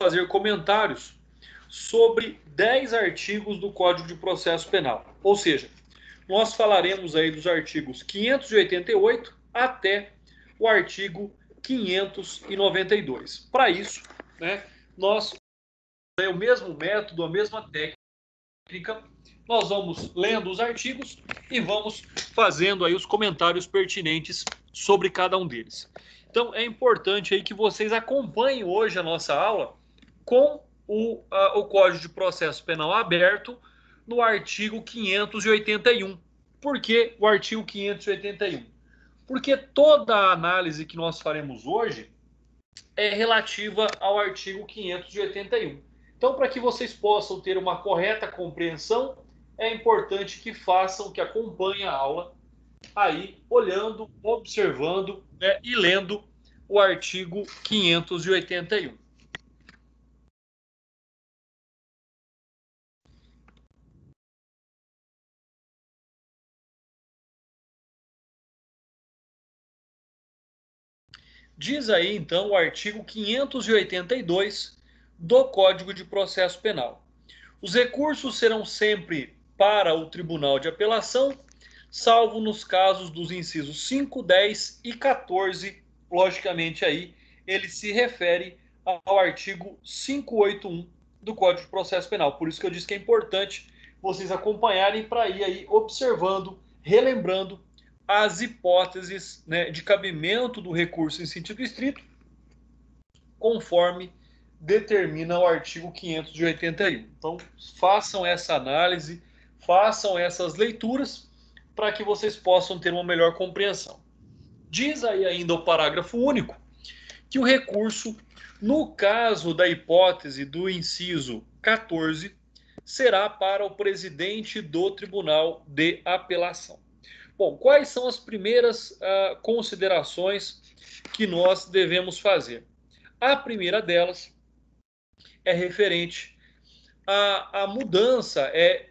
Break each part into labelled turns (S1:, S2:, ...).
S1: fazer comentários sobre 10 artigos do Código de Processo Penal. Ou seja, nós falaremos aí dos artigos 588 até o artigo 592. Para isso, né, nós é o mesmo método, a mesma técnica. Nós vamos lendo os artigos e vamos fazendo aí os comentários pertinentes sobre cada um deles. Então, é importante aí que vocês acompanhem hoje a nossa aula com o Código de Processo Penal aberto no artigo 581. Por que o artigo 581? Porque toda a análise que nós faremos hoje é relativa ao artigo 581. Então, para que vocês possam ter uma correta compreensão, é importante que façam, que acompanhem a aula aí, olhando, observando, né, e lendo o artigo 581. Diz aí, então, o artigo 582 do Código de Processo Penal. Os recursos serão sempre para o Tribunal de Apelação, salvo nos casos dos incisos 5, 10 e 14. Logicamente, aí ele se refere ao artigo 581 do Código de Processo Penal. Por isso que eu disse que é importante vocês acompanharem para ir aí observando, relembrando as hipóteses, né, de cabimento do recurso em sentido estrito, conforme determina o artigo 581. Então, façam essa análise, façam essas leituras para que vocês possam ter uma melhor compreensão. Diz aí ainda o parágrafo único que o recurso, no caso da hipótese do inciso 14, será para o presidente do Tribunal de Apelação. Bom, quais são as primeiras considerações que nós devemos fazer? A primeira delas é referente à mudança, é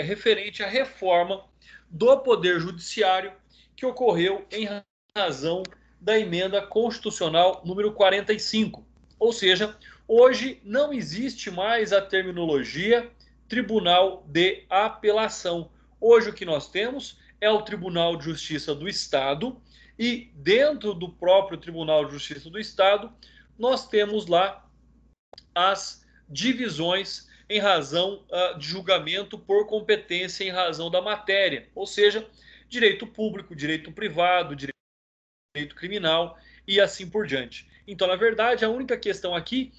S1: referente à reforma do Poder Judiciário que ocorreu em razão da emenda constitucional número 45. Ou seja, hoje não existe mais a terminologia Tribunal de Apelação. Hoje o que nós temos é o Tribunal de Justiça do Estado, e dentro do próprio Tribunal de Justiça do Estado, nós temos lá as divisões em razão de julgamento por competência em razão da matéria, ou seja, direito público, direito privado, direito criminal e assim por diante. Então, na verdade, a única questão aqui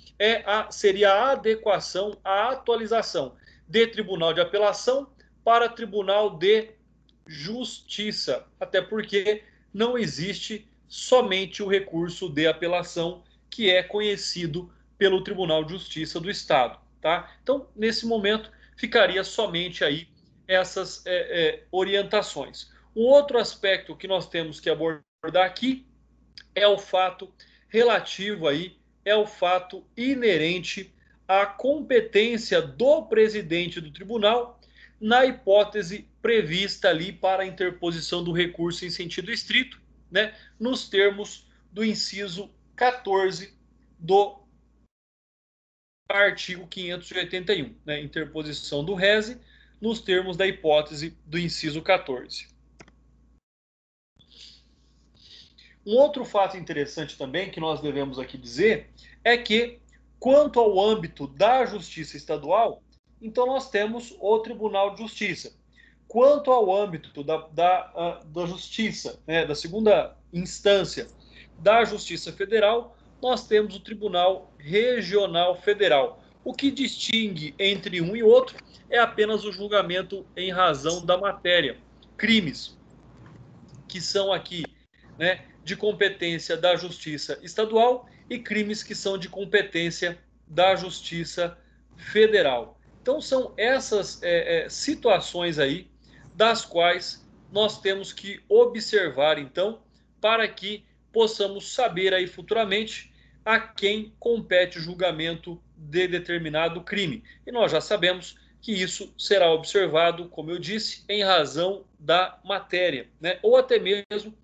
S1: seria a adequação, a atualização de Tribunal de Apelação para Tribunal de Justiça, até porque não existe somente o recurso de apelação, que é conhecido pelo Tribunal de Justiça do Estado, tá? Então, nesse momento, ficaria somente aí essas orientações. Um outro aspecto que nós temos que abordar aqui é o fato relativo aí, é o fato inerente à competência do presidente do tribunal na hipótese prevista ali para a interposição do recurso em sentido estrito, né, nos termos do inciso 14 do artigo 581, né, interposição do rese nos termos da hipótese do inciso 14. Um outro fato interessante também que nós devemos aqui dizer é que, quanto ao âmbito da Justiça Estadual, então nós temos o Tribunal de Justiça. Quanto ao âmbito da Justiça, né, da segunda instância da Justiça Federal, nós temos o Tribunal Regional Federal. O que distingue entre um e outro é apenas o julgamento em razão da matéria, crimes, que são aqui, né, de competência da Justiça Estadual, e crimes que são de competência da Justiça Federal. Então são essas situações aí das quais nós temos que observar, então, para que possamos saber aí futuramente a quem compete o julgamento de determinado crime. E nós já sabemos que isso será observado, como eu disse, em razão da matéria, né? Ou até mesmo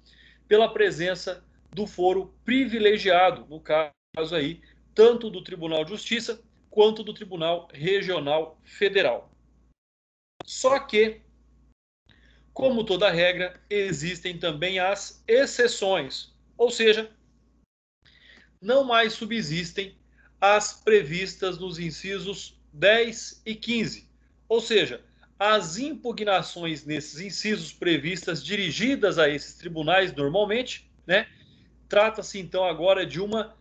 S1: pela presença do foro privilegiado, no caso aí, tanto do Tribunal de Justiça quanto do Tribunal Regional Federal. Só que, como toda regra, existem também as exceções, ou seja, não mais subsistem as previstas nos incisos 10 e 15, ou seja, as impugnações nesses incisos previstas dirigidas a esses tribunais normalmente, né? Trata-se então agora de uma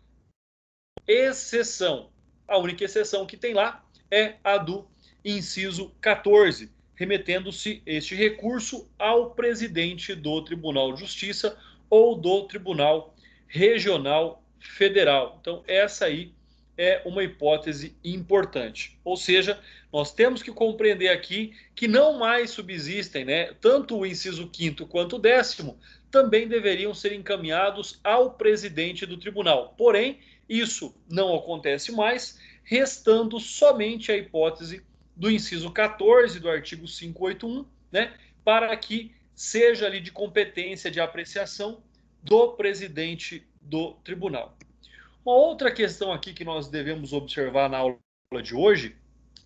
S1: exceção. A única exceção que tem lá é a do inciso 14, remetendo-se este recurso ao presidente do Tribunal de Justiça ou do Tribunal Regional Federal. Então, essa aí é uma hipótese importante. Ou seja, nós temos que compreender aqui que não mais subsistem, né, tanto o inciso 5º quanto o 10º, também deveriam ser encaminhados ao presidente do tribunal. Porém, isso não acontece mais, restando somente a hipótese do inciso 14 do artigo 581, né, para que seja ali de competência de apreciação do presidente do tribunal. Uma outra questão aqui que nós devemos observar na aula de hoje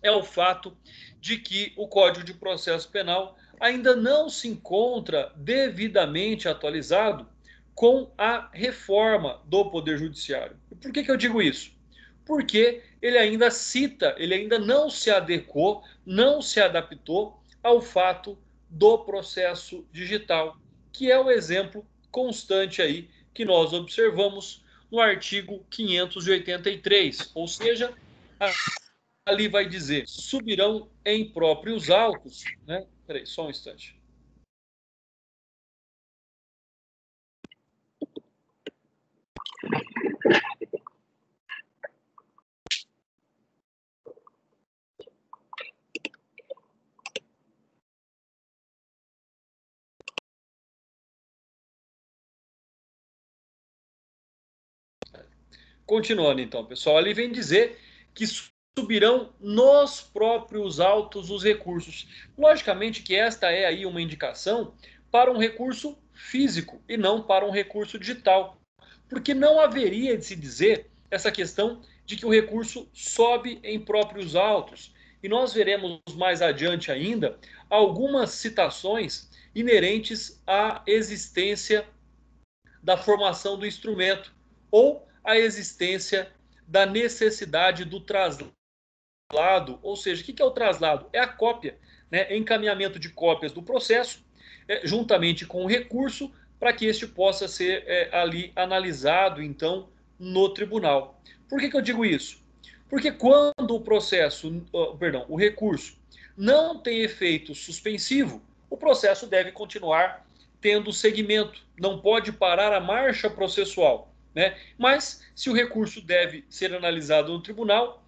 S1: é o fato de que o Código de Processo Penal ainda não se encontra devidamente atualizado com a reforma do Poder Judiciário. E por que eu digo isso? Porque ele ainda cita, ele ainda não se adequou, não se adaptou ao fato do processo digital, que é o exemplo constante aí que nós observamos no artigo 583, ou seja, ali vai dizer, subirão em próprios autos, né? Peraí, só um instante. Continuando então, pessoal, ali vem dizer que subirão nos próprios autos os recursos. Logicamente que esta é aí uma indicação para um recurso físico e não para um recurso digital, porque não haveria de se dizer essa questão de que o recurso sobe em próprios autos. E nós veremos mais adiante ainda algumas citações inerentes à existência da formação do instrumento ou a existência da necessidade do traslado, ou seja, o que é o traslado? É a cópia, né? Encaminhamento de cópias do processo, juntamente com o recurso, para que este possa ser ali analisado, então, no tribunal. Por que eu digo isso? Porque quando o processo, o recurso não tem efeito suspensivo, o processo deve continuar tendo seguimento, não pode parar a marcha processual, né? Mas se o recurso deve ser analisado no tribunal,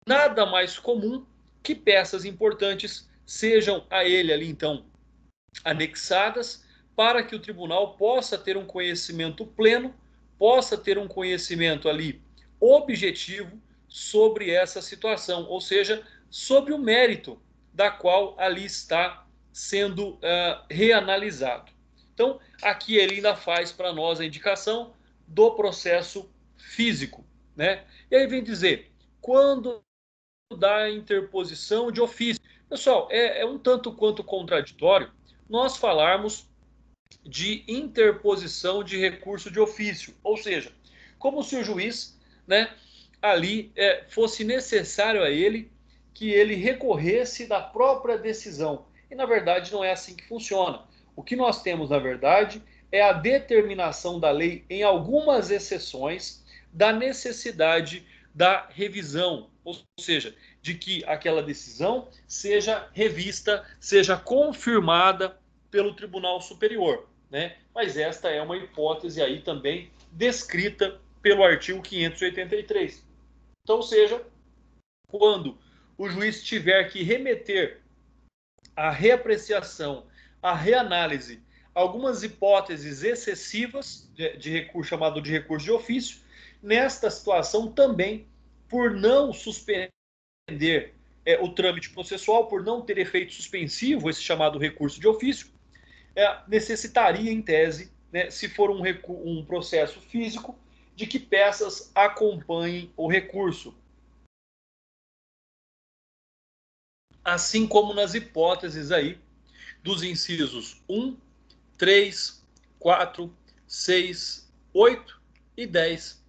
S1: nada mais comum que peças importantes sejam a ele ali então anexadas para que o tribunal possa ter um conhecimento pleno, possa ter um conhecimento ali objetivo sobre essa situação, ou seja, sobre o mérito da qual ali está sendo reanalisado. Então, aqui ele ainda faz para nós a indicação do processo físico, né? E aí vem dizer, quando da interposição de ofício. Pessoal, é um tanto quanto contraditório nós falarmos de interposição de recurso de ofício, ou seja, como se o juiz, né, ali fosse necessário a ele que ele recorresse da própria decisão. E na verdade não é assim que funciona. O que nós temos, na verdade, é a determinação da lei, em algumas exceções, da necessidade da revisão, ou seja, de que aquela decisão seja revista, seja confirmada pelo Tribunal Superior, né? Mas esta é uma hipótese aí também descrita pelo artigo 583. Então, seja, quando o juiz tiver que remeter a reapreciação, a reanálise, algumas hipóteses excessivas de recurso, chamado de recurso de ofício, nesta situação também, por não suspender o trâmite processual, por não ter efeito suspensivo, esse chamado recurso de ofício, necessitaria, em tese, né, se for um processo físico, de que peças acompanhem o recurso. Assim como nas hipóteses aí dos incisos 1, 3, 4, 6, 8 e 10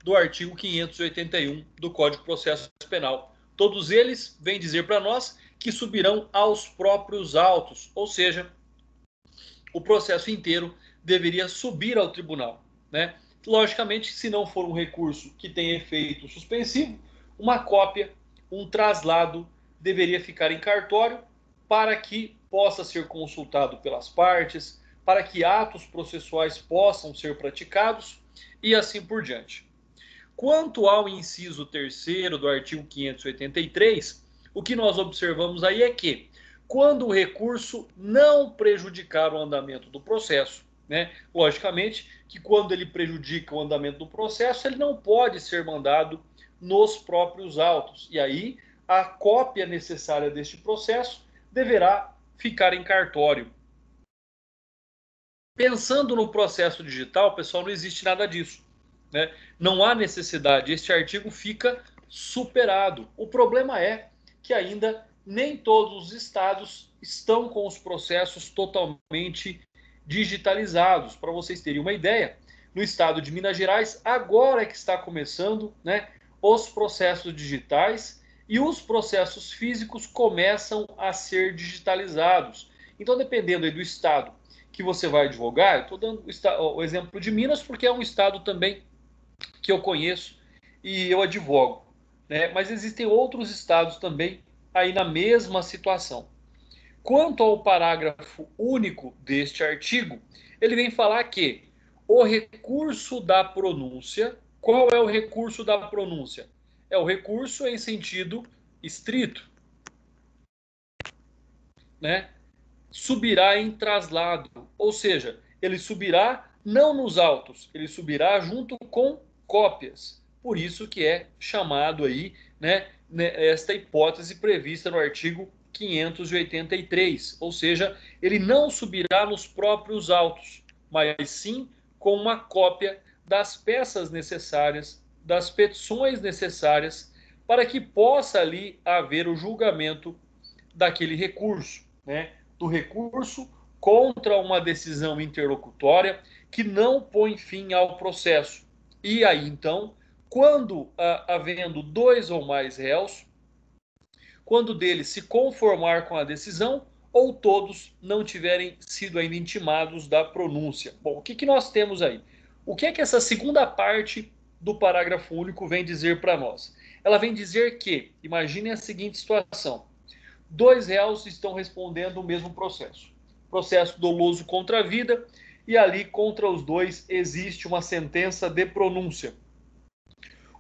S1: do artigo 581 do Código de Processo Penal. Todos eles vêm dizer para nós que subirão aos próprios autos, ou seja, o processo inteiro deveria subir ao tribunal, né? Logicamente, se não for um recurso que tem efeito suspensivo, uma cópia, um traslado deveria ficar em cartório para que possa ser consultado pelas partes, para que atos processuais possam ser praticados e assim por diante. Quanto ao inciso 3º do artigo 583, o que nós observamos aí é que, quando o recurso não prejudicar o andamento do processo, né, logicamente que quando ele prejudica o andamento do processo, ele não pode ser mandado nos próprios autos. E aí, a cópia necessária deste processo deverá ficar em cartório. Pensando no processo digital, pessoal, não existe nada disso, né? Não há necessidade, este artigo fica superado. O problema é que ainda nem todos os estados estão com os processos totalmente digitalizados. Para vocês terem uma ideia, no estado de Minas Gerais, agora é que está começando, né, os processos digitais e os processos físicos começam a ser digitalizados. Então, dependendo aí do estado que você vai advogar, eu estou dando o exemplo de Minas porque é um estado também que eu conheço e eu advogo, né? Mas existem outros estados também aí na mesma situação. Quanto ao parágrafo único deste artigo, ele vem falar que o recurso da pronúncia, qual é o recurso da pronúncia? É o recurso em sentido estrito, né? Subirá em traslado, ou seja, ele subirá não nos autos, ele subirá junto com cópias. Por isso que é chamado aí, né, esta hipótese prevista no artigo 583, ou seja, ele não subirá nos próprios autos, mas sim com uma cópia das peças necessárias, das petições necessárias, para que possa ali haver o julgamento daquele recurso, né? Do recurso contra uma decisão interlocutória que não põe fim ao processo. E aí, então, quando havendo dois ou mais réus, quando deles se conformar com a decisão ou todos não tiverem sido ainda intimados da pronúncia. Bom, o que nós temos aí? O que é que essa segunda parte do parágrafo único vem dizer para nós? Ela vem dizer que, imaginem a seguinte situação: dois réus estão respondendo o mesmo processo. Processo doloso contra a vida, e ali contra os dois existe uma sentença de pronúncia.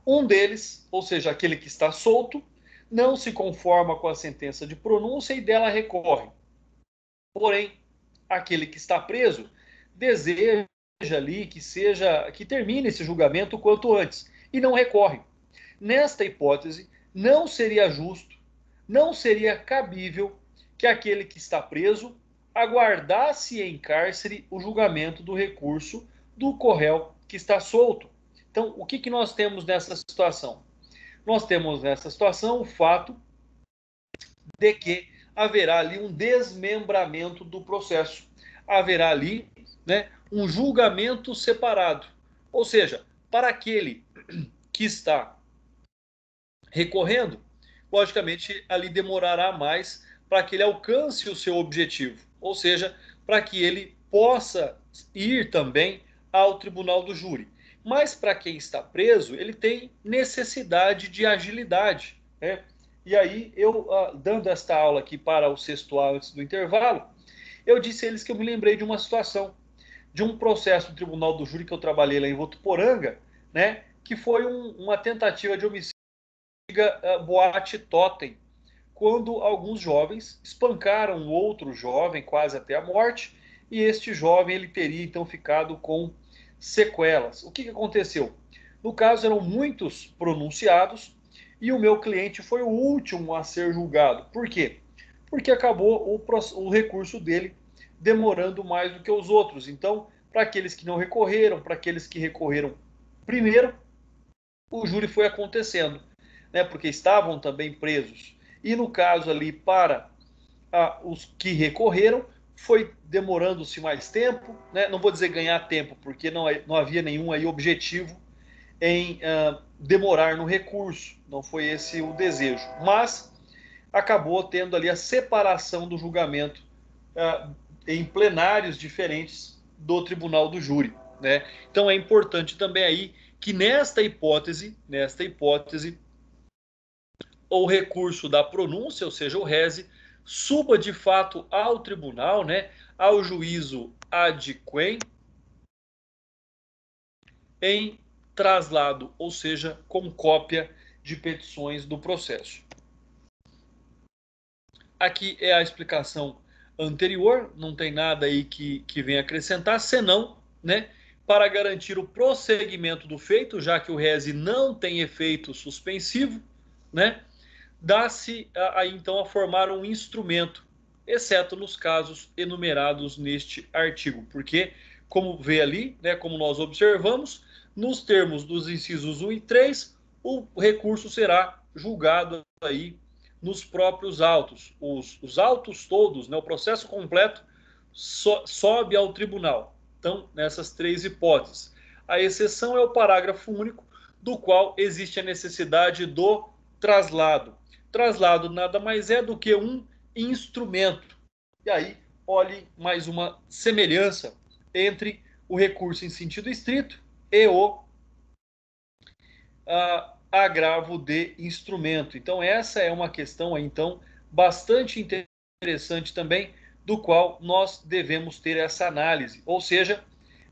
S1: Um deles, ou seja, aquele que está solto, não se conforma com a sentença de pronúncia e dela recorre. Porém, aquele que está preso deseja ali que termine esse julgamento o quanto antes e não recorre. Nesta hipótese, não seria justo, não seria cabível que aquele que está preso aguardasse em cárcere o julgamento do recurso do corréu que está solto. Então, o que nós temos nessa situação? Nós temos nessa situação o fato de que haverá ali um desmembramento do processo. Haverá ali, né, um julgamento separado. Ou seja, para aquele que está recorrendo, logicamente ali demorará mais para que ele alcance o seu objetivo, ou seja, para que ele possa ir também ao tribunal do júri. Mas para quem está preso, ele tem necessidade de agilidade, né? E aí, eu dando esta aula aqui para o sexto A antes do intervalo, eu disse a eles que eu me lembrei de uma situação, de um processo do tribunal do júri que eu trabalhei lá em Votuporanga, né? Que foi uma tentativa de homicídio, boate totem, quando alguns jovens espancaram outro jovem quase até a morte, e este jovem ele teria então ficado com sequelas. O que aconteceu? No caso, eram muitos pronunciados e o meu cliente foi o último a ser julgado. Por quê? Porque acabou o recurso dele demorando mais do que os outros. Então, para aqueles que não recorreram, para aqueles que recorreram Primeiro, o júri foi acontecendo, né, porque estavam também presos. E no caso ali, para os que recorreram, foi demorando-se mais tempo, né? Não vou dizer ganhar tempo, porque não havia nenhum aí objetivo em demorar no recurso, não foi esse o desejo, mas acabou tendo ali a separação do julgamento em plenários diferentes do tribunal do júri, né? Então é importante também aí que nesta hipótese, o recurso da pronúncia, ou seja, o rese, suba de fato ao tribunal, né, ao juízo ad quem, em traslado, ou seja, com cópia de petições do processo. Aqui é a explicação anterior, não tem nada aí que venha acrescentar, senão, né, para garantir o prosseguimento do feito, já que o rese não tem efeito suspensivo, né, dá-se aí então a formar um instrumento, exceto nos casos enumerados neste artigo, porque, como vê ali, né, como nós observamos, nos termos dos incisos 1 e 3, o recurso será julgado aí nos próprios autos. Os autos todos, né, o processo completo, sobe ao tribunal. Então, nessas três hipóteses. A exceção é o parágrafo único, do qual existe a necessidade do traslado. Traslado nada mais é do que um instrumento. E aí, olhe mais uma semelhança entre o recurso em sentido estrito e o agravo de instrumento. Então, essa é uma questão então bastante interessante também, do qual nós devemos ter essa análise. Ou seja,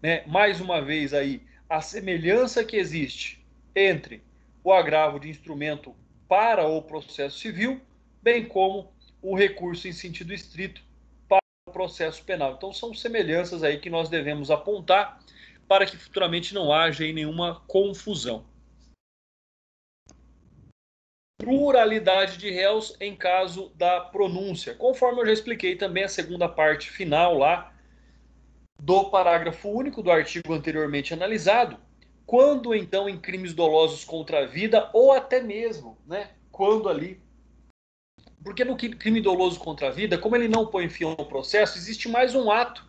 S1: né, mais uma vez aí, a semelhança que existe entre o agravo de instrumento para o processo civil, bem como o recurso em sentido estrito para o processo penal. Então, são semelhanças aí que nós devemos apontar para que futuramente não haja aí nenhuma confusão. Pluralidade de réus em caso da pronúncia. Conforme eu já expliquei também a segunda parte final lá do parágrafo único do artigo anteriormente analisado, quando então em crimes dolosos contra a vida ou até mesmo, né, quando ali, porque no crime doloso contra a vida, como ele não põe fim ao processo, existe mais um ato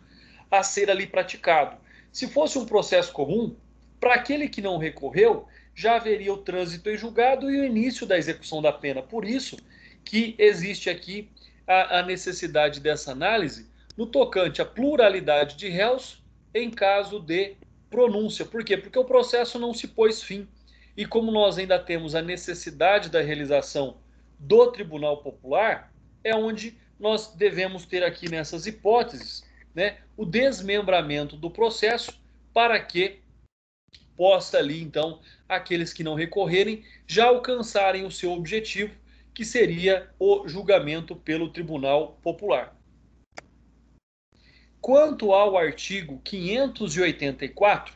S1: a ser ali praticado. Se fosse um processo comum, para aquele que não recorreu, já haveria o trânsito em julgado e o início da execução da pena. Por isso que existe aqui a necessidade dessa análise no tocante à pluralidade de réus em caso de pronúncia. Por quê? Porque o processo não se pôs fim. E como nós ainda temos a necessidade da realização do Tribunal Popular, é onde nós devemos ter aqui nessas hipóteses, né, o desmembramento do processo para que possa ali, então, aqueles que não recorrerem já alcançarem o seu objetivo, que seria o julgamento pelo Tribunal Popular. Quanto ao artigo 584,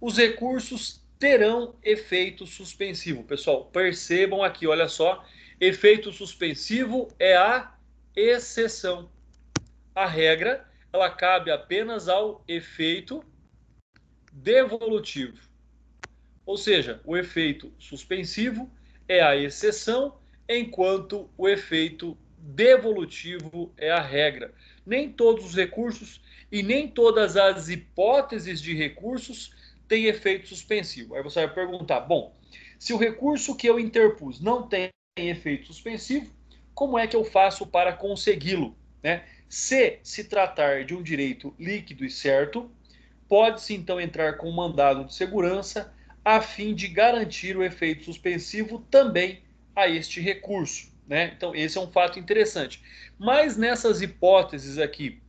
S1: os recursos terão efeito suspensivo. Pessoal, percebam aqui, olha só, efeito suspensivo é a exceção. A regra, ela cabe apenas ao efeito devolutivo. Ou seja, o efeito suspensivo é a exceção, enquanto o efeito devolutivo é a regra. Nem todos os recursos e nem todas as hipóteses de recursos têm efeito suspensivo. Aí você vai perguntar, bom, se o recurso que eu interpus não tem efeito suspensivo, como é que eu faço para consegui-lo, né? Se tratar de um direito líquido e certo, pode-se então entrar com um mandado de segurança a fim de garantir o efeito suspensivo também a este recurso, né? Então esse é um fato interessante. Mas nessas hipóteses aqui,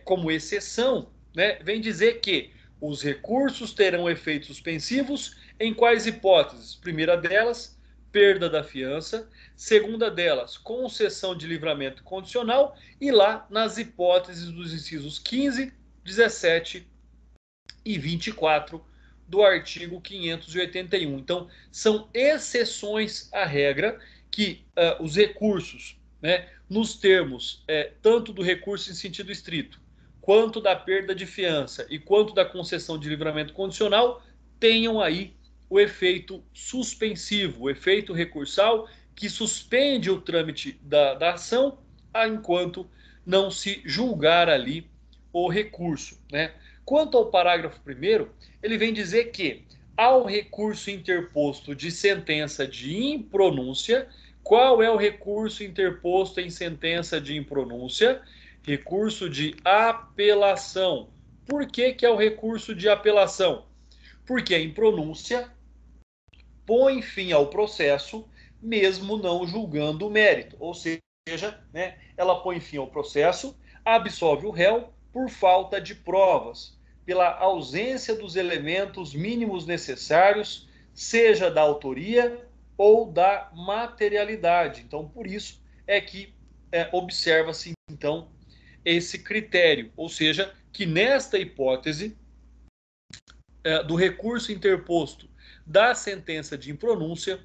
S1: como exceção, né, vem dizer que os recursos terão efeitos suspensivos em quais hipóteses? Primeira delas, perda da fiança. Segunda delas, concessão de livramento condicional. E lá nas hipóteses dos incisos 15, 17 e 24 do artigo 581. Então, são exceções à regra que os recursos, né, nos termos tanto do recurso em sentido estrito, quanto da perda de fiança e quanto da concessão de livramento condicional, tenham aí o efeito suspensivo, o efeito recursal, que suspende o trâmite da ação enquanto não se julgar ali o recurso, né? Quanto ao parágrafo 1º, ele vem dizer que ao recurso interposto de sentença de impronúncia, qual é o recurso interposto em sentença de impronúncia? Recurso de apelação. Por que é o recurso de apelação? Porque a impronúncia põe fim ao processo, mesmo não julgando o mérito. Ou seja, né, ela põe fim ao processo, absolve o réu por falta de provas, pela ausência dos elementos mínimos necessários, seja da autoria ou da materialidade. Então, por isso é que observa-se, então, esse critério, ou seja, que nesta hipótese do recurso interposto da sentença de impronúncia,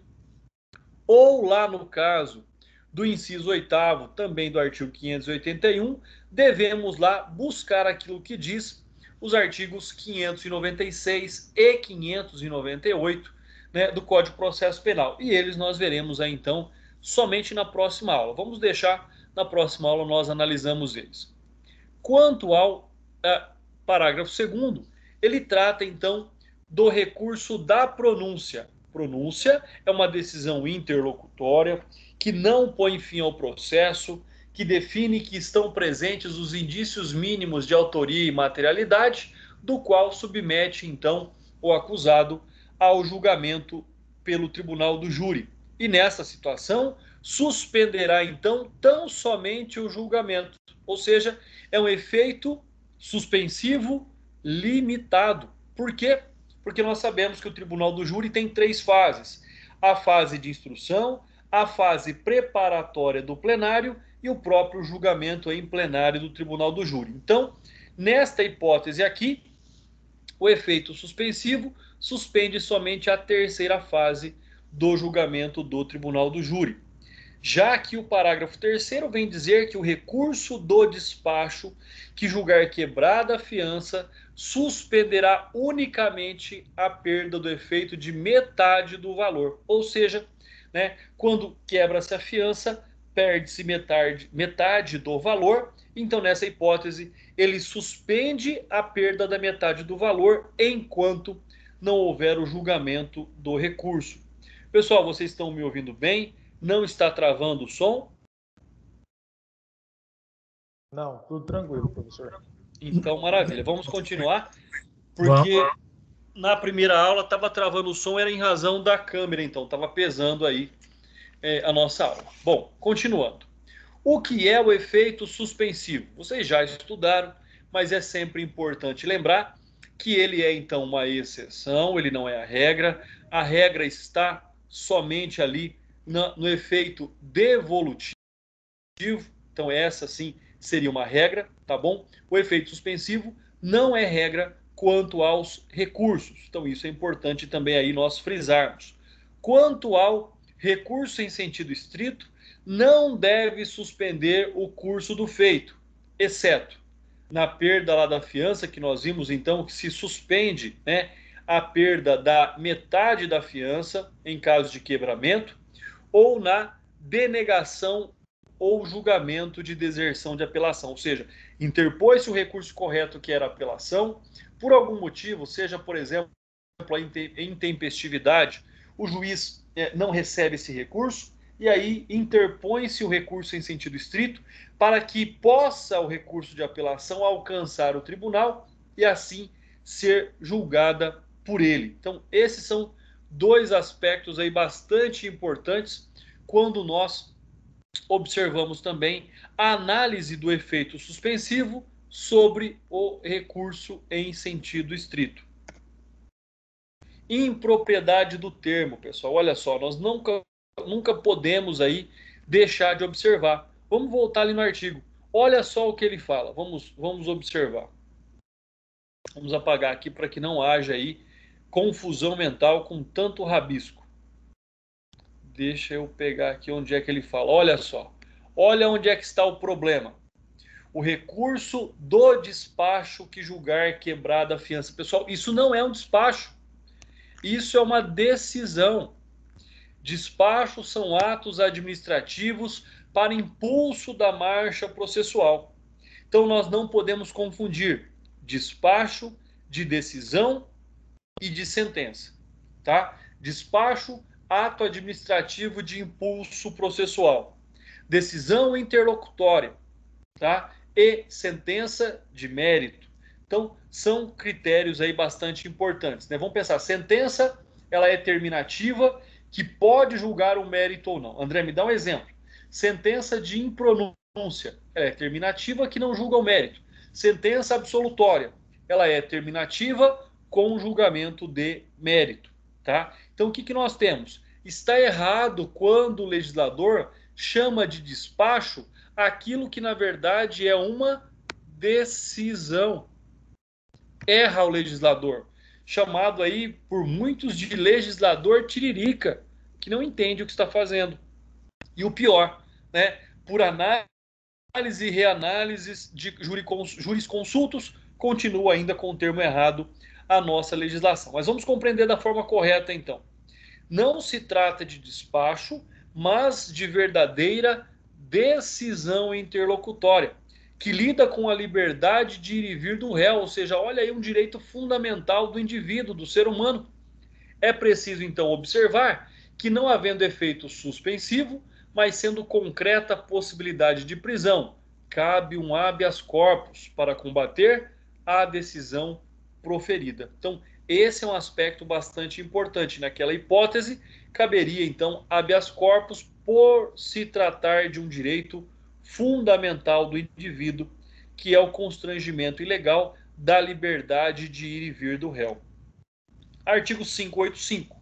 S1: ou lá no caso do inciso 8º, também do artigo 581, devemos lá buscar aquilo que diz os artigos 596 e 598, né, do Código de Processo Penal. E eles nós veremos aí, então, somente na próxima aula. Vamos deixar na próxima aula, nós analisamos eles. Quanto ao parágrafo 2º, ele trata, então, do recurso da pronúncia. Pronúncia é uma decisão interlocutória que não põe fim ao processo, que define que estão presentes os indícios mínimos de autoria e materialidade, do qual submete, então, o acusado ao julgamento pelo tribunal do júri. E nessa situação, suspenderá, então, tão somente o julgamento. Ou seja, é um efeito suspensivo limitado. Por quê? Porque nós sabemos que o tribunal do júri tem 3 fases. A fase de instrução, a fase preparatória do plenário e o próprio julgamento em plenário do tribunal do júri. Então, nesta hipótese aqui, o efeito suspensivo suspende somente a 3ª fase do julgamento do tribunal do júri. Já que o parágrafo 3º vem dizer que o recurso do despacho que julgar quebrada a fiança suspenderá unicamente a perda do efeito de metade do valor. Ou seja, né, quando quebra-se a fiança, perde-se metade do valor. Então, nessa hipótese, ele suspende a perda da metade do valor enquanto não houver o julgamento do recurso. Pessoal, vocês estão me ouvindo bem? Não está travando o som?
S2: Não, tudo tranquilo, professor.
S1: Então, maravilha. Vamos continuar, porque na primeira aula estava travando o som, era em razão da câmera, então estava pesando aí a nossa aula. Bom, continuando. O que é o efeito suspensivo? Vocês já estudaram, mas é sempre importante lembrar que ele é, então, uma exceção, ele não é a regra. A regra está somente ali no efeito devolutivo. Então, essa sim seria uma regra, tá bom? O efeito suspensivo não é regra quanto aos recursos. Então, isso é importante também aí nós frisarmos. Quanto ao recurso em sentido estrito, não deve suspender o curso do feito, exceto na perda lá da fiança, que nós vimos então que se suspende, né, a perda da metade da fiança em caso de quebramento, ou na denegação ou julgamento de deserção de apelação, ou seja, interpôs-se o recurso correto que era apelação, por algum motivo, seja, por exemplo, a intempestividade, o juiz não recebe esse recurso, e aí interpõe-se o recurso em sentido estrito para que possa o recurso de apelação alcançar o tribunal e assim ser julgada por ele. Então, esses são 2 aspectos aí bastante importantes quando nós observamos também a análise do efeito suspensivo sobre o recurso em sentido estrito. Impropriedade do termo, pessoal. Olha só, nós nunca podemos aí deixar de observar. Vamos voltar ali no artigo. Olha só o que ele fala. Vamos observar. Vamos apagar aqui para que não haja aí confusão mental com tanto rabisco. Deixa eu pegar aqui onde é que ele fala. Olha só. Olha onde é que está o problema. O recurso do despacho que julgar quebrada a fiança. Pessoal, isso não é um despacho. Isso é uma decisão. Despachos são atos administrativos para impulso da marcha processual. Então, nós não podemos confundir despacho de decisão e de sentença, tá? Despacho, ato administrativo de impulso processual. Decisão interlocutória, tá? E sentença de mérito. Então, são critérios aí bastante importantes, né? Vamos pensar, sentença, ela é terminativa, que pode julgar o mérito ou não. André, me dá um exemplo. Sentença de impronúncia, ela é terminativa, que não julga o mérito. Sentença absolutória, ela é terminativa com julgamento de mérito, tá? Então, o que nós temos? Está errado quando o legislador chama de despacho aquilo que, na verdade, é uma decisão. Erra o legislador, chamado aí por muitos de legislador tiririca, que não entende o que está fazendo. E o pior, né? Por análise e reanálises de jurisconsultos, continua ainda com o termo errado a nossa legislação. Mas vamos compreender da forma correta, então. Não se trata de despacho, mas de verdadeira decisão interlocutória, que lida com a liberdade de ir e vir do réu, ou seja, olha aí um direito fundamental do indivíduo, do ser humano. É preciso, então, observar que, não havendo efeito suspensivo, mas sendo concreta a possibilidade de prisão, cabe um habeas corpus para combater a decisão proferida. Então, esse é um aspecto bastante importante. Naquela hipótese, caberia, então, habeas corpus por se tratar de um direito fundamental do indivíduo, que é o constrangimento ilegal da liberdade de ir e vir do réu. Artigo 585.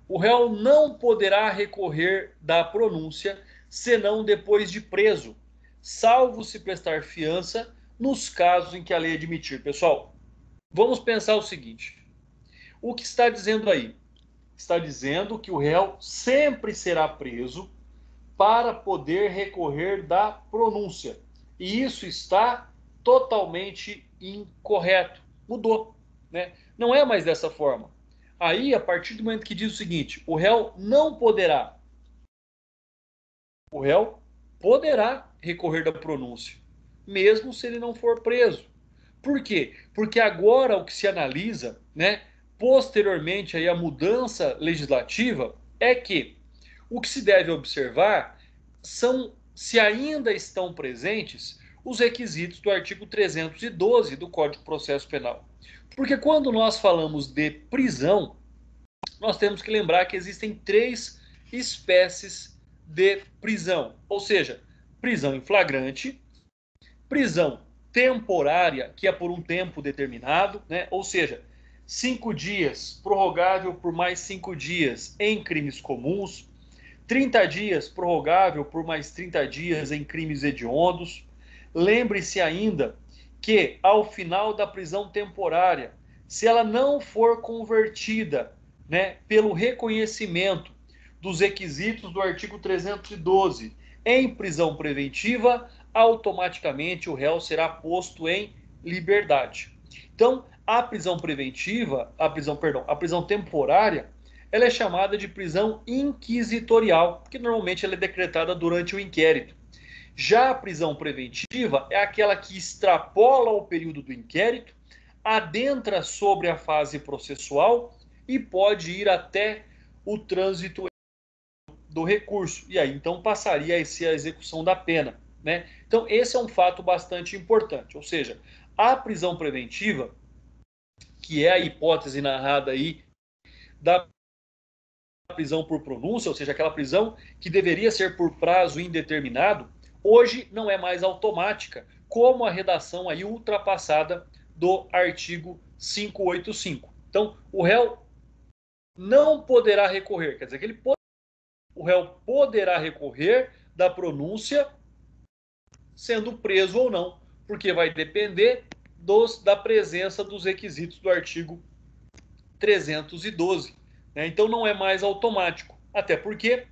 S1: O réu não poderá recorrer da pronúncia senão depois de preso, salvo se prestar fiança nos casos em que a lei admitir. Pessoal, vamos pensar o seguinte. O que está dizendo aí? Está dizendo que o réu sempre será preso para poder recorrer da pronúncia. E isso está totalmente incorreto. Mudou, né? Não é mais dessa forma. Aí, a partir do momento que diz o seguinte, o réu poderá recorrer da pronúncia, mesmo se ele não for preso. Por quê? Porque agora o que se analisa, né, posteriormente aí a mudança legislativa, é que o que se deve observar são se ainda estão presentes os requisitos do artigo 312 do Código de Processo Penal. Porque quando nós falamos de prisão, nós temos que lembrar que existem 3 espécies de prisão. Ou seja, prisão em flagrante, prisão temporária, que é por um tempo determinado, né? Ou seja, 5 dias, prorrogável por mais 5 dias em crimes comuns, 30 dias, prorrogável por mais 30 dias em crimes hediondos. Lembre-se ainda que, ao final da prisão temporária, se ela não for convertida, né, pelo reconhecimento dos requisitos do artigo 312 em prisão preventiva, automaticamente o réu será posto em liberdade. Então, a prisão preventiva, a prisão temporária, ela é chamada de prisão inquisitorial, que normalmente ela é decretada durante o inquérito. Já a prisão preventiva é aquela que extrapola o período do inquérito, adentra sobre a fase processual e pode ir até o trânsito do recurso. E aí, então, passaria a ser a execução da pena, né? Então, esse é um fato bastante importante. Ou seja, a prisão preventiva, que é a hipótese narrada aí da prisão por pronúncia, ou seja, aquela prisão que deveria ser por prazo indeterminado, hoje não é mais automática, como a redação aí ultrapassada do artigo 585. Então, o réu não poderá recorrer, quer dizer que o réu poderá recorrer da pronúncia sendo preso ou não, porque vai depender da presença dos requisitos do artigo 312. Né? Então não é mais automático, até porque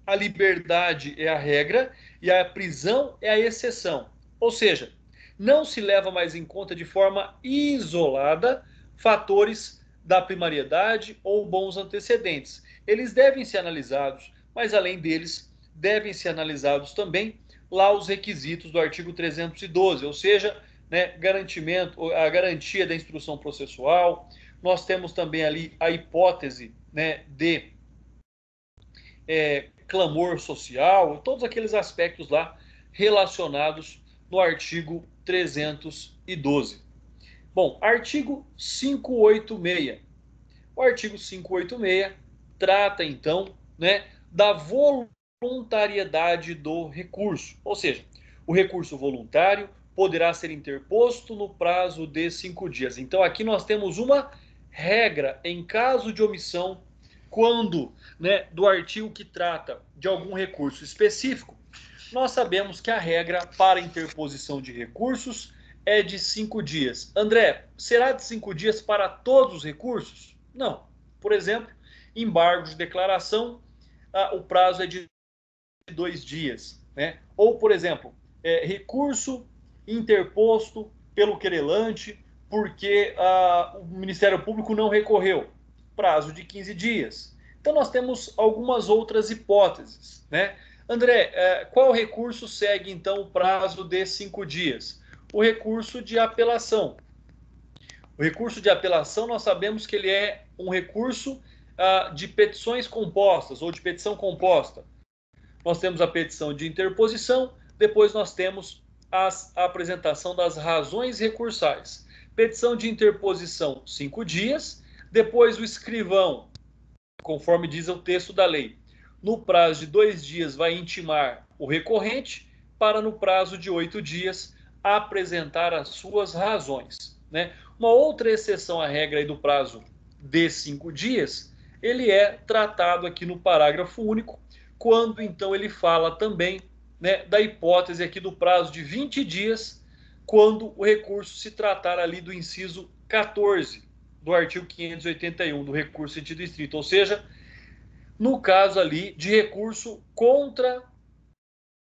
S1: a liberdade é a regra e a prisão é a exceção. Ou seja, não se leva mais em conta de forma isolada fatores da primariedade ou bons antecedentes. Eles devem ser analisados, mas além deles, devem ser analisados também lá os requisitos do artigo 312, ou seja, né, a garantia da instrução processual. Nós temos também ali a hipótese, né, de clamor social, todos aqueles aspectos lá relacionados no artigo 312. Bom, artigo 586. O artigo 586 trata, então, né, da voluntariedade do recurso. Ou seja, o recurso voluntário poderá ser interposto no prazo de 5 dias. Então, aqui nós temos uma regra em caso de omissão, quando, né, do artigo que trata de algum recurso específico, nós sabemos que a regra para interposição de recursos é de 5 dias. André, será de 5 dias para todos os recursos? Não. Por exemplo, embargos de declaração, o prazo é de 2 dias. Né? Ou, por exemplo, recurso interposto pelo querelante porque o Ministério Público não recorreu. Prazo de 15 dias. Então, nós temos algumas outras hipóteses. Né? André, qual recurso segue, então, o prazo de 5 dias? O recurso de apelação. O recurso de apelação, nós sabemos que ele é um recurso de petições compostas ou de petição composta. Nós temos a petição de interposição, depois nós temos a apresentação das razões recursais. Petição de interposição, 5 dias, depois o escrivão, conforme diz o texto da lei, no prazo de 2 dias vai intimar o recorrente para, no prazo de 8 dias, apresentar as suas razões. Né? Uma outra exceção à regra aí do prazo de 5 dias, ele é tratado aqui no parágrafo único, quando então ele fala também, né, da hipótese aqui do prazo de 20 dias, quando o recurso se tratar ali do inciso 14 do artigo 581 do recurso em sentido estrito, ou seja, no caso ali de recurso contra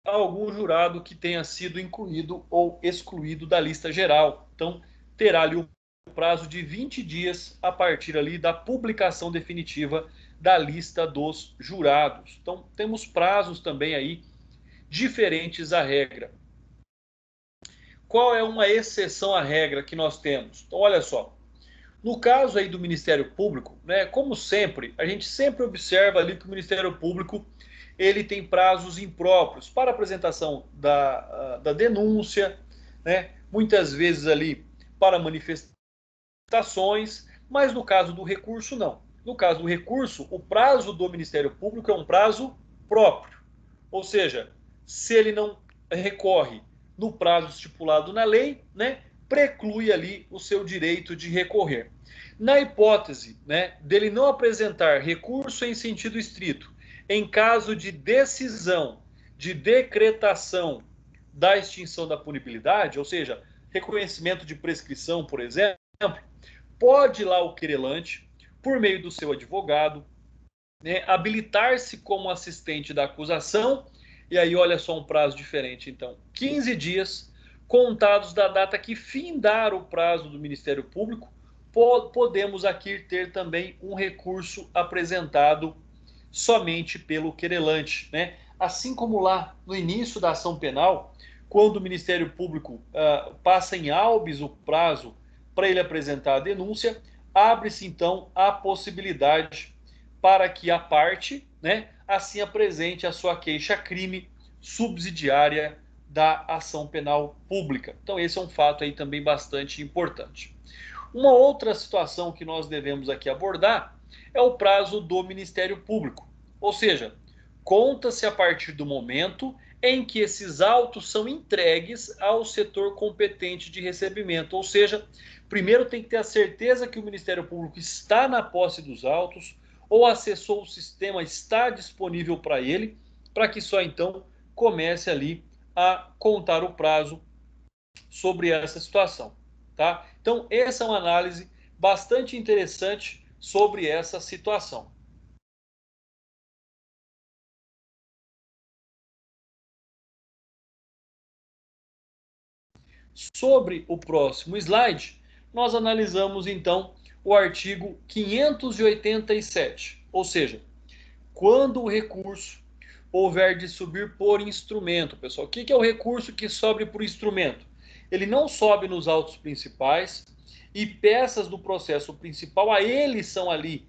S1: algum jurado que tenha sido incluído ou excluído da lista geral. Então, terá ali o prazo de 20 dias a partir ali da publicação definitiva da lista dos jurados. Então, temos prazos também aí diferentes à regra. Qual é uma exceção à regra que nós temos? Então, olha só. No caso aí do Ministério Público, né, como sempre, a gente sempre observa ali que o Ministério Público ele tem prazos impróprios para apresentação da denúncia, né, muitas vezes ali para manifestações, mas no caso do recurso, não. No caso do recurso, o prazo do Ministério Público é um prazo próprio. Ou seja, se ele não recorre no prazo estipulado na lei, né, preclui ali o seu direito de recorrer. Na hipótese, né, dele não apresentar recurso em sentido estrito, em caso de decisão de decretação da extinção da punibilidade, ou seja, reconhecimento de prescrição, por exemplo, pode lá o querelante, por meio do seu advogado, né, habilitar-se como assistente da acusação, e aí olha só um prazo diferente, então, 15 dias contados da data que findar o prazo do Ministério Público, podemos aqui ter também um recurso apresentado somente pelo querelante, né? Assim como lá no início da ação penal, quando o Ministério Público passa em habeas o prazo para ele apresentar a denúncia, abre-se então a possibilidade para que a parte, né, assim apresente a sua queixa-crime subsidiária da ação penal pública. Então esse é um fato aí também bastante importante. Uma outra situação que nós devemos aqui abordar é o prazo do Ministério Público. Ou seja, conta-se a partir do momento em que esses autos são entregues ao setor competente de recebimento. Ou seja, primeiro tem que ter a certeza que o Ministério Público está na posse dos autos ou acessou o sistema, está disponível para ele, para que só então comece ali a contar o prazo sobre essa situação. Tá? Então, essa é uma análise bastante interessante sobre essa situação. Sobre o próximo slide, nós analisamos então o artigo 587, ou seja, quando o recurso houver de subir por instrumento, pessoal. O que é o recurso que sobe por instrumento? Ele não sobe nos autos principais e peças do processo principal, a eles são ali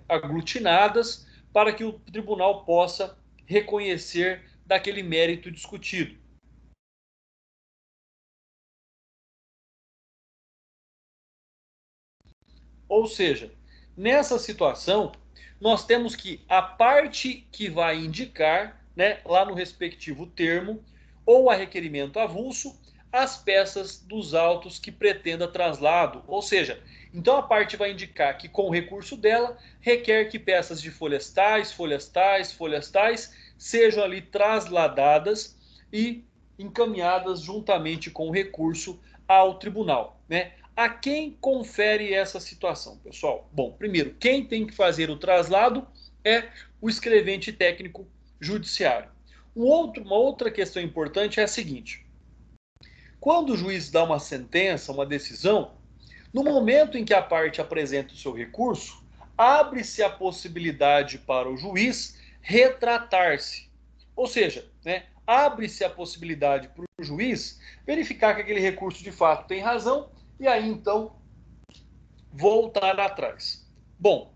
S1: aglutinadas para que o tribunal possa reconhecer daquele mérito discutido. Ou seja, nessa situação, nós temos que a parte que vai indicar, né, lá no respectivo termo, ou a requerimento avulso, as peças dos autos que pretenda traslado. Ou seja, então a parte vai indicar que com o recurso dela, requer que peças de folhas tais, folhas tais, folhas tais, sejam ali trasladadas e encaminhadas juntamente com o recurso ao tribunal, né? A quem confere essa situação, pessoal? Bom, primeiro, quem tem que fazer o traslado é o escrevente técnico judiciário. Uma outra questão importante é a seguinte: quando o juiz dá uma sentença, uma decisão, no momento em que a parte apresenta o seu recurso, abre-se a possibilidade para o juiz retratar-se. Ou seja, né, abre-se a possibilidade para o juiz verificar que aquele recurso de fato tem razão e aí então voltar atrás. Bom,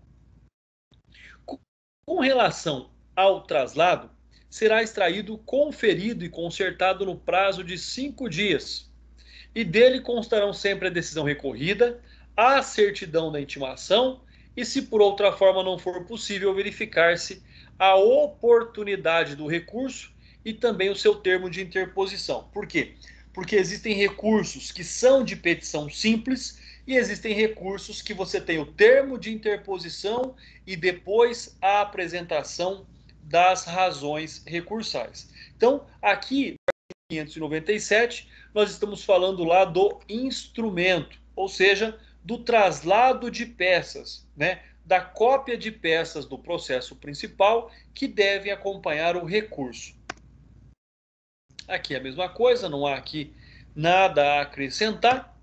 S1: com relação ao traslado, será extraído, conferido e consertado no prazo de 5 dias. E dele constarão sempre a decisão recorrida, a certidão da intimação e, se por outra forma não for possível, verificar-se a oportunidade do recurso e também o seu termo de interposição. Por quê? Porque existem recursos que são de petição simples e existem recursos que você tem o termo de interposição e depois a apresentação das razões recursais. Então, aqui, 597, nós estamos falando lá do instrumento, ou seja, do traslado de peças, né? Da cópia de peças do processo principal que devem acompanhar o recurso. Aqui é a mesma coisa, não há aqui nada a acrescentar.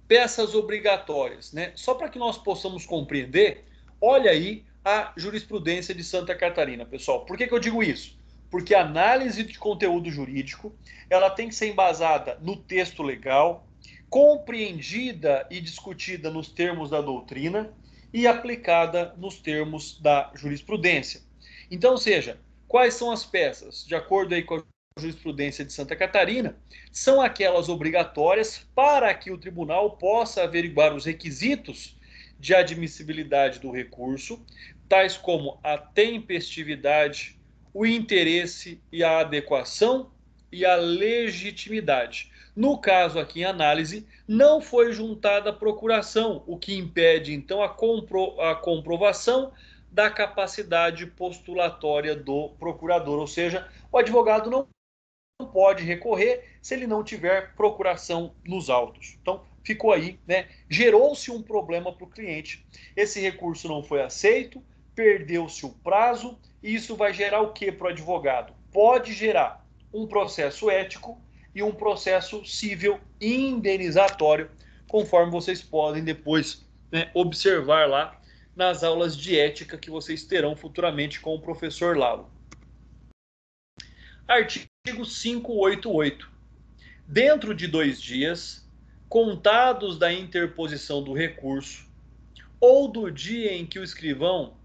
S1: Peças obrigatórias, né? Só para que nós possamos compreender, olha aí a jurisprudência de Santa Catarina, pessoal. Por que eu digo isso? Porque a análise de conteúdo jurídico, ela tem que ser embasada no texto legal, compreendida e discutida nos termos da doutrina e aplicada nos termos da jurisprudência. Então, ou seja, quais são as peças? De acordo aí com a jurisprudência de Santa Catarina, são aquelas obrigatórias para que o tribunal possa averiguar os requisitos de admissibilidade do recurso, tais como a tempestividade, o interesse e a adequação e a legitimidade. No caso aqui em análise, não foi juntada a procuração, o que impede então a comprovação da capacidade postulatória do procurador, ou seja, o advogado não pode recorrer se ele não tiver procuração nos autos. Então, ficou aí, né? Gerou-se um problema para o cliente. Esse recurso não foi aceito, perdeu-se o prazo, e isso vai gerar o que para o advogado? Pode gerar um processo ético e um processo civil indenizatório, conforme vocês podem depois, né, observar lá nas aulas de ética que vocês terão futuramente com o professor Lalo. Artigo 588. Dentro de 2 dias, contados da interposição do recurso, ou do dia em que o escrivão,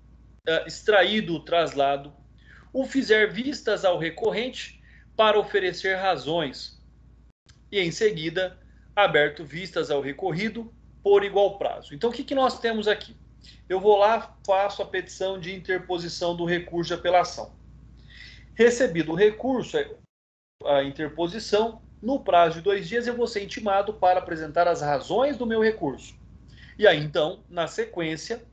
S1: extraído o traslado, o fizer vistas ao recorrente para oferecer razões, e em seguida, aberto vistas ao recorrido por igual prazo. Então, o que nós temos aqui? Eu vou lá, faço a petição de interposição do recurso de apelação. Recebido o recurso, a interposição, no prazo de 2 dias eu vou ser intimado para apresentar as razões do meu recurso. E aí, então, na sequência,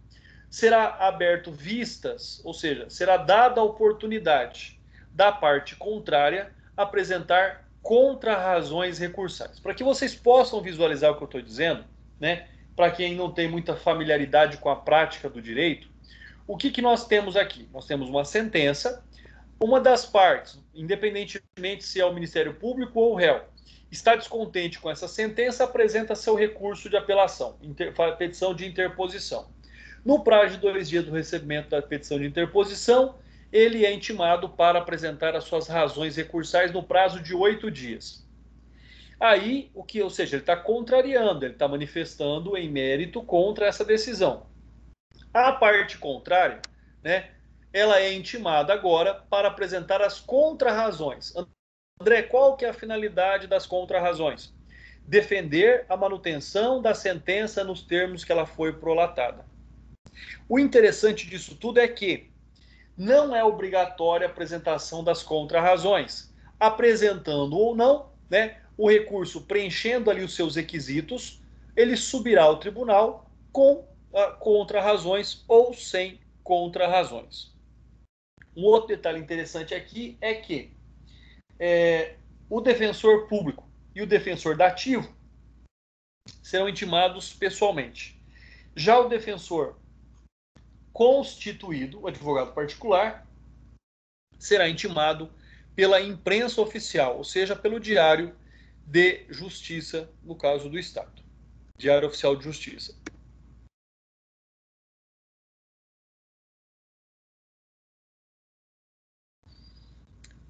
S1: será aberto vistas, ou seja, será dada a oportunidade da parte contrária apresentar contra-razões recursais. Para que vocês possam visualizar o que eu estou dizendo, né? Para quem não tem muita familiaridade com a prática do direito, o que nós temos aqui? Nós temos uma sentença, uma das partes, independentemente se é o Ministério Público ou o réu, está descontente com essa sentença, apresenta seu recurso de apelação, petição de interposição. No prazo de 2 dias do recebimento da petição de interposição, ele é intimado para apresentar as suas razões recursais no prazo de 8 dias. Aí, ou seja, ele está contrariando, ele está manifestando em mérito contra essa decisão. A parte contrária, né, ela é intimada agora para apresentar as contrarrazões. André, qual que é a finalidade das contrarrazões? Defender a manutenção da sentença nos termos que ela foi prolatada. O interessante disso tudo é que não é obrigatória a apresentação das contrarrazões. Apresentando ou não, né, o recurso preenchendo ali os seus requisitos, ele subirá ao tribunal com contrarrazões ou sem contrarrazões. Um outro detalhe interessante aqui é que o defensor público e o defensor dativo serão intimados pessoalmente. Já o defensor constituído, o advogado particular, será intimado pela imprensa oficial, ou seja, pelo Diário de Justiça, no caso do Estado. Diário Oficial de Justiça.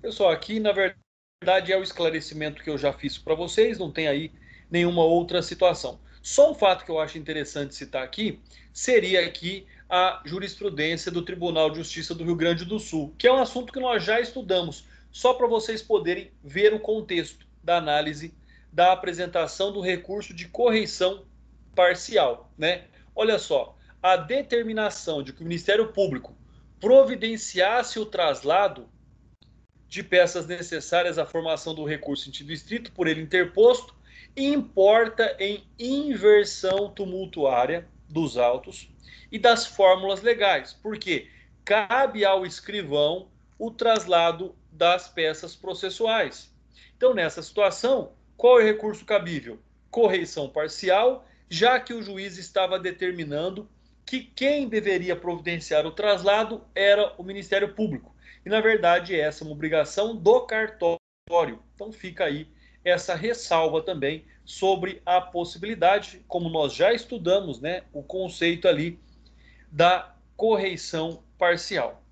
S1: Pessoal, aqui na verdade é o esclarecimento que eu já fiz para vocês, não tem aí nenhuma outra situação. Só um fato que eu acho interessante citar aqui seria aqui a jurisprudência do Tribunal de Justiça do Rio Grande do Sul, que é um assunto que nós já estudamos, só para vocês poderem ver o contexto da análise da apresentação do recurso de correição parcial, né? Olha só, a determinação de que o Ministério Público providenciasse o traslado de peças necessárias à formação do recurso em sentido estrito por ele interposto importa em inversão tumultuária dos autos e das fórmulas legais, porque cabe ao escrivão o traslado das peças processuais. Então, nessa situação, qual é o recurso cabível? Correição parcial, já que o juiz estava determinando que quem deveria providenciar o traslado era o Ministério Público. E, na verdade, essa é uma obrigação do cartório. Então, fica aí essa ressalva também sobre a possibilidade, como nós já estudamos, né, o conceito ali da correição parcial.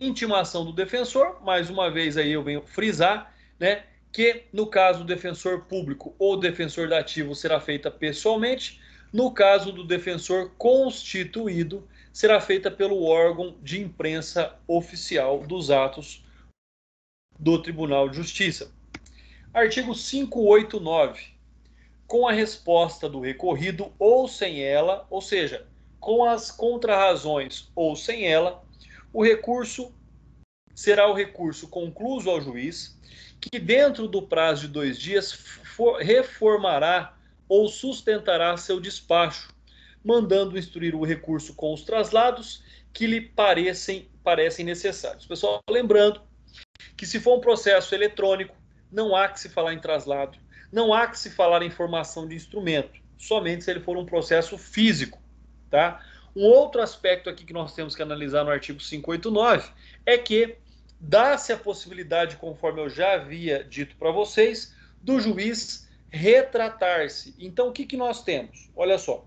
S1: Intimação do defensor, mais uma vez aí eu venho frisar, né, que no caso do defensor público ou defensor dativo será feita pessoalmente, no caso do defensor constituído será feita pelo órgão de imprensa oficial dos atos do Tribunal de Justiça. Artigo 589. Com a resposta do recorrido ou sem ela, ou seja, com as contrarrazões ou sem ela, o recurso será o recurso concluso ao juiz, que dentro do prazo de 2 dias reformará ou sustentará seu despacho, mandando instruir o recurso com os traslados que lhe parecem necessários. Pessoal, lembrando que se for um processo eletrônico, não há que se falar em traslado, não há que se falar em formação de instrumento, somente se ele for um processo físico, tá? Um outro aspecto aqui que nós temos que analisar no artigo 589 é que dá-se a possibilidade, conforme eu já havia dito para vocês, do juiz retratar-se. Então, o que nós temos? Olha só,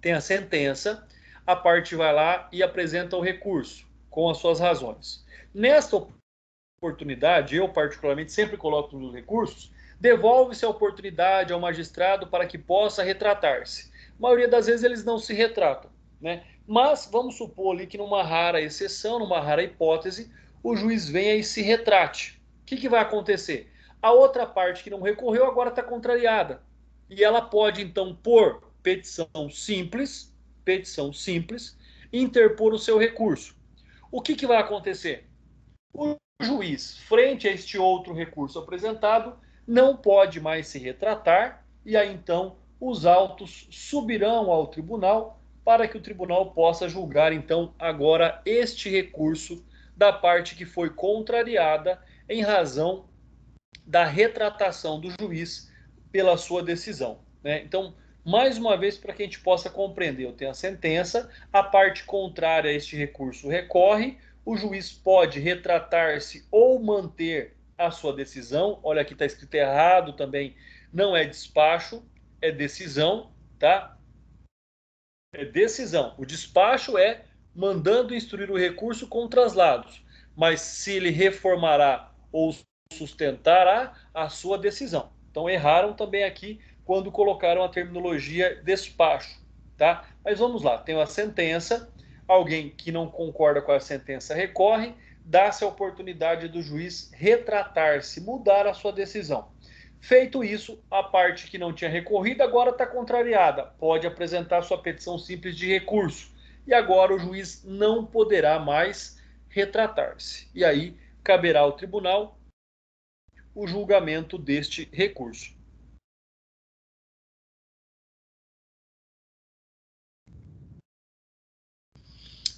S1: tem a sentença, a parte vai lá e apresenta o recurso com as suas razões. Nesta oportunidade, eu particularmente sempre coloco nos recursos, devolve-se a oportunidade ao magistrado para que possa retratar-se. A maioria das vezes eles não se retratam, né? Mas vamos supor ali que numa rara exceção, numa rara hipótese, o juiz venha e se retrate. O que vai acontecer? A outra parte que não recorreu agora está contrariada. E ela pode, então, por petição simples, interpor o seu recurso. O que vai acontecer? O juiz, frente a este outro recurso apresentado, não pode mais se retratar e aí então os autos subirão ao tribunal para que o tribunal possa julgar então agora este recurso da parte que foi contrariada em razão da retratação do juiz pela sua decisão, né? Então, mais uma vez, para que a gente possa compreender, eu tenho a sentença, a parte contrária a este recurso recorre, o juiz pode retratar-se ou manter a sua decisão. Olha, aqui está escrito errado também, não é despacho, é decisão, tá? É decisão. O despacho é mandando instruir o recurso com traslados, mas se ele reformará ou sustentará a sua decisão. Então erraram também aqui quando colocaram a terminologia despacho, tá? Mas vamos lá, tem uma sentença, alguém que não concorda com a sentença recorre, dá-se a oportunidade do juiz retratar-se, mudar a sua decisão. Feito isso, a parte que não tinha recorrido agora está contrariada. Pode apresentar sua petição simples de recurso. E agora o juiz não poderá mais retratar-se. E aí caberá ao tribunal o julgamento deste recurso.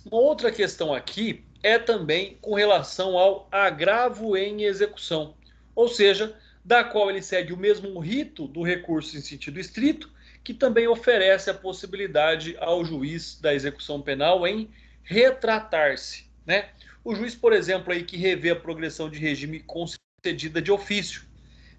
S1: Uma outra questão aqui é também com relação ao agravo em execução, ou seja, da qual ele segue o mesmo rito do recurso em sentido estrito, que também oferece a possibilidade ao juiz da execução penal em retratar-se, né? O juiz, por exemplo, aí que revê a progressão de regime concedida de ofício,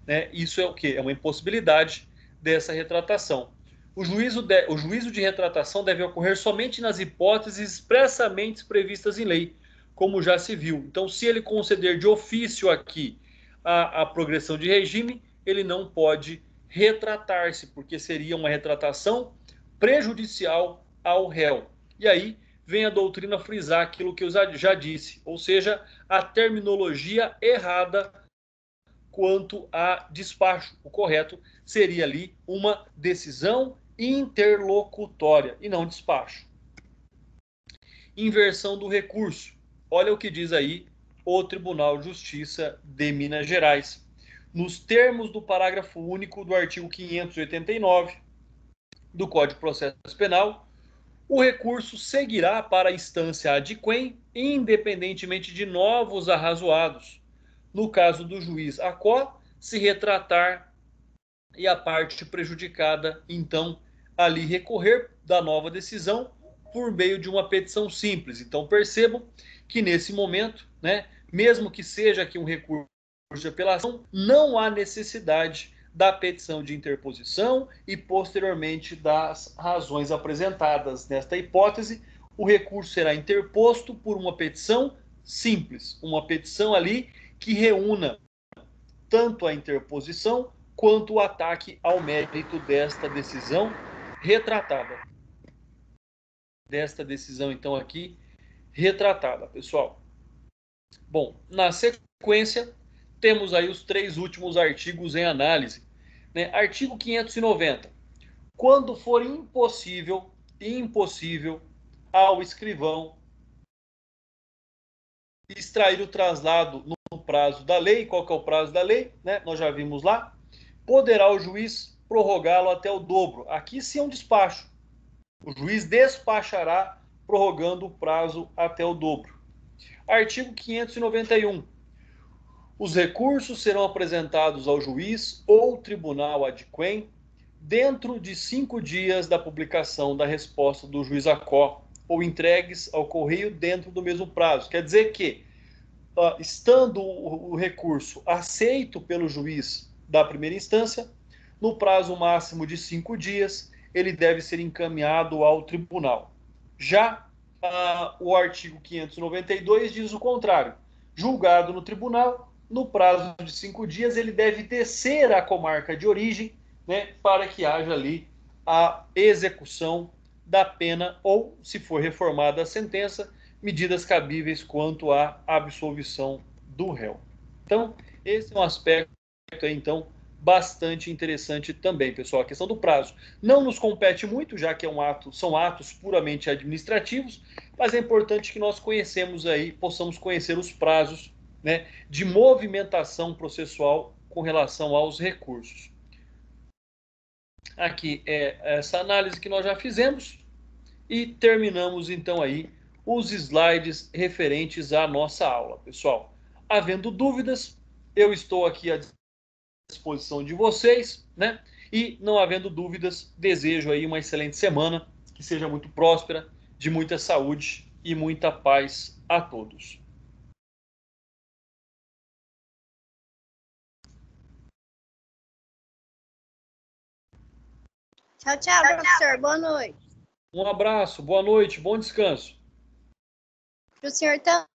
S1: né? Isso é o quê? É uma impossibilidade dessa retratação. O juízo de retratação deve ocorrer somente nas hipóteses expressamente previstas em lei, como já se viu. Então, se ele conceder de ofício aqui a progressão de regime, ele não pode retratar-se, porque seria uma retratação prejudicial ao réu. E aí vem a doutrina frisar aquilo que eu já disse, ou seja, a terminologia errada quanto a despacho. O correto seria ali uma decisão interlocutória e não despacho. Inversão do recurso. Olha o que diz aí o Tribunal de Justiça de Minas Gerais. Nos termos do parágrafo único do artigo 589 do Código de Processo Penal, o recurso seguirá para a instância adquém, independentemente de novos arrazoados. No caso do juiz ACO, se retratar e a parte prejudicada, então, ali recorrer da nova decisão por meio de uma petição simples. Então, percebam que nesse momento, né, mesmo que seja aqui um recurso de apelação, não há necessidade da petição de interposição e, posteriormente, das razões apresentadas. Nesta hipótese, o recurso será interposto por uma petição simples, uma petição ali que reúna tanto a interposição quanto o ataque ao mérito desta decisão retratada. Desta decisão, então, aqui, retratada, pessoal. Bom, na sequência, temos aí os 3 últimos artigos em análise. Né? Artigo 590. Quando for impossível ao escrivão extrair o traslado no prazo da lei, qual que é o prazo da lei, né? Nós já vimos lá, poderá o juiz prorrogá-lo até o dobro. Aqui sim é um despacho. O juiz despachará prorrogando o prazo até o dobro. Artigo 591. Os recursos serão apresentados ao juiz ou tribunal adquém dentro de 5 dias da publicação da resposta do juiz ACO ou entregues ao correio dentro do mesmo prazo. Quer dizer que, estando o recurso aceito pelo juiz da primeira instância, no prazo máximo de 5 dias, ele deve ser encaminhado ao tribunal. Já o artigo 592 diz o contrário. Julgado no tribunal, no prazo de 5 dias, ele deve descer à comarca de origem, né, para que haja ali a execução da pena ou, se for reformada a sentença, medidas cabíveis quanto à absolvição do réu. Então, esse é um aspecto aí, então, bastante interessante também, pessoal. A questão do prazo não nos compete muito, já que são atos puramente administrativos, mas é importante que nós possamos conhecer os prazos, né, de movimentação processual com relação aos recursos. Aqui é essa análise que nós já fizemos e terminamos então aí os slides referentes à nossa aula, pessoal. Havendo dúvidas, eu estou aqui à disposição de vocês, né? E não havendo dúvidas, desejo aí uma excelente semana, que seja muito próspera, de muita saúde e muita paz a todos.
S3: Tchau, tchau, professor. Boa noite.
S1: Um abraço, boa noite, bom descanso.
S3: Para o senhor também.